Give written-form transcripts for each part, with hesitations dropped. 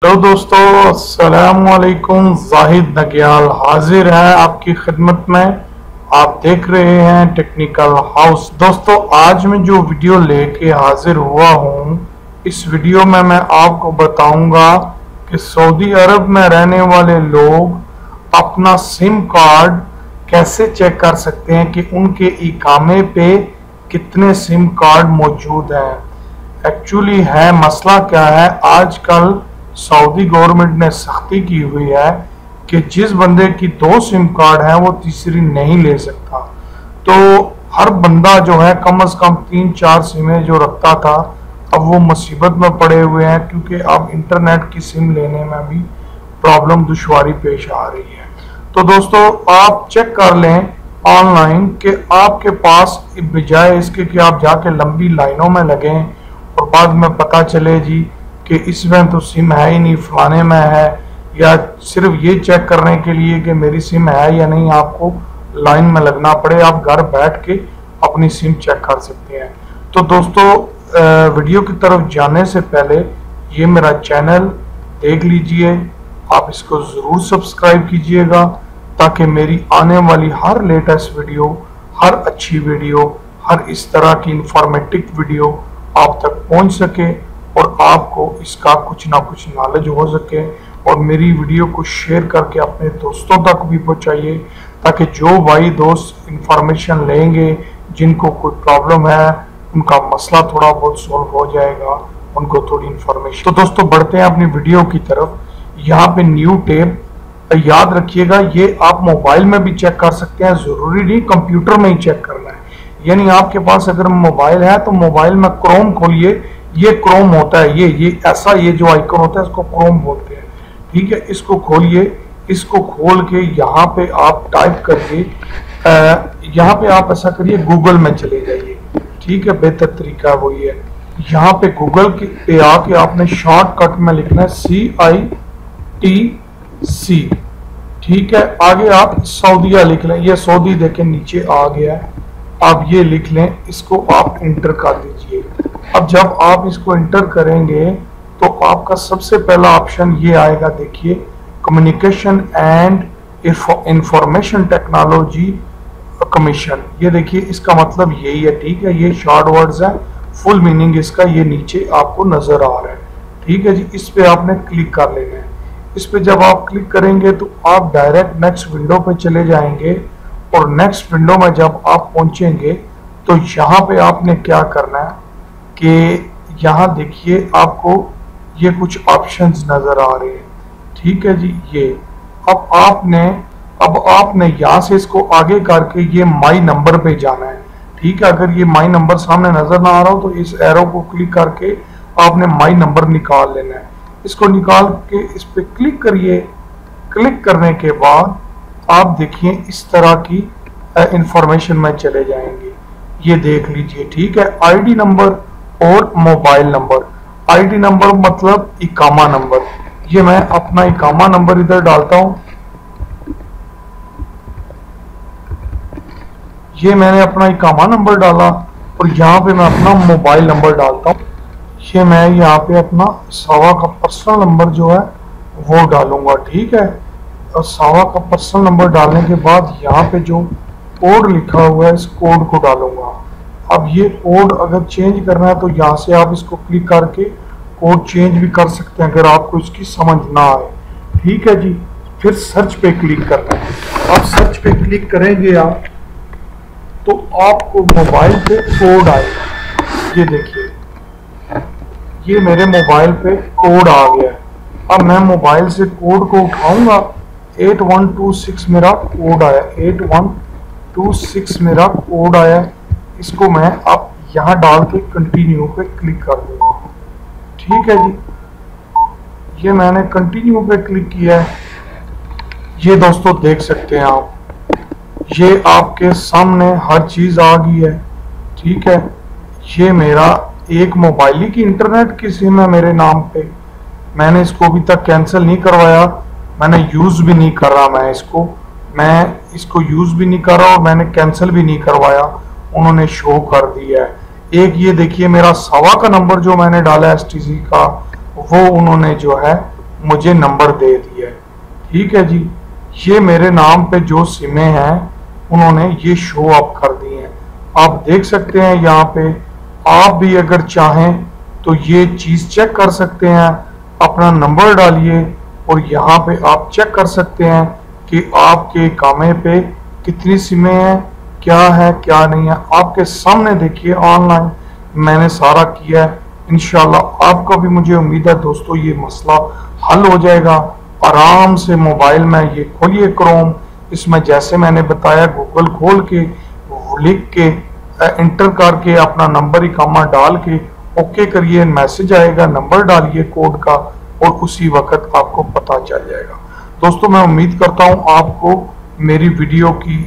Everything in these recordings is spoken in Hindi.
हेलो दोस्तों, अस्सलाम वालेकुम। जाहिद नग्याल हाजिर है आपकी खिदमत में। आप देख रहे हैं टेक्निकल हाउस। दोस्तों, आज मैं जो वीडियो लेके हाजिर हुआ हूँ, इस वीडियो में मैं आपको बताऊंगा कि सऊदी अरब में रहने वाले लोग अपना सिम कार्ड कैसे चेक कर सकते हैं कि उनके इकामे पे कितने सिम कार्ड मौजूद हैं। एक्चुअली है मसला क्या है, आजकल सऊदी गवर्नमेंट ने सख्ती की हुई है कि जिस बंदे की 2 सिम कार्ड है वो तीसरी नहीं ले सकता। तो हर बंदा जो है कम से कम 3-4 सिमें जो रखता था, अब वो मुसीबत में पड़े हुए हैं क्योंकि अब इंटरनेट की सिम लेने में भी प्रॉब्लम दुश्वारी पेश आ रही है। तो दोस्तों, आप चेक कर लें ऑनलाइन कि आपके पास बजाय इसके कि आप जाके लंबी लाइनों में लगें और बाद में पता चले जी कि इसमें तो सिम है ही नहीं, फलाने में है, या सिर्फ ये चेक करने के लिए कि मेरी सिम है या नहीं आपको लाइन में लगना पड़े। आप घर बैठ के अपनी सिम चेक कर सकते हैं। तो दोस्तों, वीडियो की तरफ जाने से पहले ये मेरा चैनल देख लीजिए, आप इसको ज़रूर सब्सक्राइब कीजिएगा ताकि मेरी आने वाली हर लेटेस्ट वीडियो, हर अच्छी वीडियो, हर इस तरह की इंफॉर्मेटिव वीडियो आप तक पहुंच सके और आपको इसका कुछ ना कुछ नॉलेज हो सके। और मेरी वीडियो को शेयर करके अपने दोस्तों तक भी पहुंचाइए ताकि जो भाई दोस्त इंफॉर्मेशन लेंगे, जिनको कोई प्रॉब्लम है, उनका मसला थोड़ा बहुत सॉल्व हो जाएगा, उनको थोड़ी इंफॉर्मेशन। तो दोस्तों, बढ़ते हैं अपनी वीडियो की तरफ। यहाँ पे न्यू टैब, याद रखिएगा ये आप मोबाइल में भी चेक कर सकते हैं, जरूरी नहीं कंप्यूटर में ही चेक करना है। यानी आपके पास अगर मोबाइल है तो मोबाइल में क्रोम खोलिए, ये क्रोम होता है, ये ऐसा, ये जो आइकन होता है इसको क्रोम बोलते हैं, ठीक है। इसको खोलिए, इसको खोल के यहाँ पे आप टाइप करिए, यहाँ पे आप ऐसा करिए गूगल में चले जाइए, ठीक है। बेहतर तरीका वो ये है, यहाँ पे गूगल पे आके आपने शॉर्टकट में लिखना है CITC, ठीक है। आगे आप सऊदीया लिख लें, ये सऊदी देखें नीचे आ गया है, आप ये लिख लें, इसको आप इंटर कर दीजिए। अब जब आप इसको इंटर करेंगे तो आपका सबसे पहला ऑप्शन ये आएगा, देखिए, communication and information technology commission. ये देखिए, इसका मतलब यही है, ठीक है। ये शॉर्ट वर्ड्स है, फुल मीनिंग इसका ये नीचे आपको नजर आ रहा है, ठीक है जी। इस पे आपने क्लिक कर लेना है। इस पे जब आप क्लिक करेंगे तो आप डायरेक्ट नेक्स्ट विंडो पे चले जाएंगे और नेक्स्ट विंडो में जब आप पहुंचेंगे तो यहाँ पे आपने क्या करना है कि यहाँ देखिए आपको ये कुछ ऑप्शंस नजर आ रहे हैं, ठीक है जी। ये अब आपने यहाँ से इसको आगे करके ये माई नंबर पे जाना है, ठीक है। अगर ये माई नंबर सामने नजर ना आ रहा हो तो इस एरो को क्लिक करके आपने माई नंबर निकाल लेना है। इसको निकाल के इस पे क्लिक करिए। क्लिक करने के बाद आप देखिए इस तरह की इंफॉर्मेशन में चले जाएंगे, ये देख लीजिए, ठीक है। आईडी नंबर और मोबाइल नंबर। आईडी नंबर मतलब इकामा नंबर, ये मैं अपना इकामा नंबर इधर डालता हूं, ये मैंने अपना इकामा नंबर डाला और यहाँ पे मैं अपना मोबाइल नंबर डालता हूँ। ये मैं यहाँ पे अपना सावा का पर्सनल नंबर जो है वो डालूंगा, ठीक है। और सावा का पर्सनल नंबर डालने के बाद यहाँ पे जो कोड लिखा हुआ है इस कोड को डालूंगा। अब ये कोड अगर चेंज करना है तो यहाँ से आप इसको क्लिक करके कोड चेंज भी कर सकते हैं अगर आपको इसकी समझ ना आए, ठीक है जी। फिर सर्च पे क्लिक करना है। आप सर्च पे क्लिक करेंगे आप तो आपको मोबाइल पे कोड आएगा, ये देखिए, ये मेरे मोबाइल पे कोड आ गया है। अब मैं मोबाइल से कोड को उठाऊंगा, 8126 मेरा कोड आया, 8126 मेरा कोड आया। इसको मैं अब यहाँ डाल के कंटिन्यू पे क्लिक कर दूंगा, ठीक है जी। ये मैंने कंटिन्यू पे क्लिक किया है। ये दोस्तों देख सकते हैं आप, ये आपके सामने हर चीज आ गई है, ठीक है। ये मेरा एक मोबाइल ही की इंटरनेट की सिम है मेरे नाम पे, मैंने इसको अभी तक कैंसिल नहीं करवाया, मैंने यूज भी नहीं कर रहा, मैं इसको यूज भी नहीं कर रहा और मैंने कैंसिल भी नहीं करवाया, उन्होंने शो कर दिया है। एक ये देखिए मेरा सावा का नंबर जो मैंने डाला STC का, वो उन्होंने जो है मुझे नंबर दे दिया है। ठीक है जी, ये मेरे नाम पे जो सिमें हैं उन्होंने ये शो अप कर दी हैं। आप देख सकते हैं यहाँ पे, आप भी अगर चाहें तो ये चीज चेक कर सकते हैं। अपना नंबर डालिए और यहाँ पे आप चेक कर सकते हैं कि आपके कामे पे कितनी सिमें हैं, क्या है क्या नहीं है। आपके सामने देखिए, ऑनलाइन मैंने सारा किया है। इंशाल्लाह आपका भी, मुझे उम्मीद है दोस्तों, ये मसला हल हो जाएगा। आराम से मोबाइल में ये खोलिए क्रोम, इसमें जैसे मैंने बताया गूगल खोल के लिख के इंटर करके अपना नंबर इकामा डाल के ओके करिए, मैसेज आएगा, नंबर डालिए कोड का और उसी वक्त आपको पता चल जाएगा। दोस्तों मैं उम्मीद करता हूँ आपको मेरी वीडियो की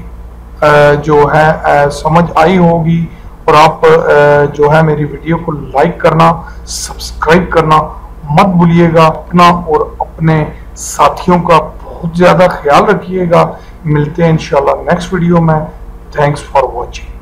जो है समझ आई होगी और आप जो है मेरी वीडियो को लाइक करना, सब्सक्राइब करना मत भूलिएगा। अपना और अपने साथियों का बहुत ज़्यादा ख्याल रखिएगा। मिलते हैं इंशाल्लाह नेक्स्ट वीडियो में। Thanks for watching.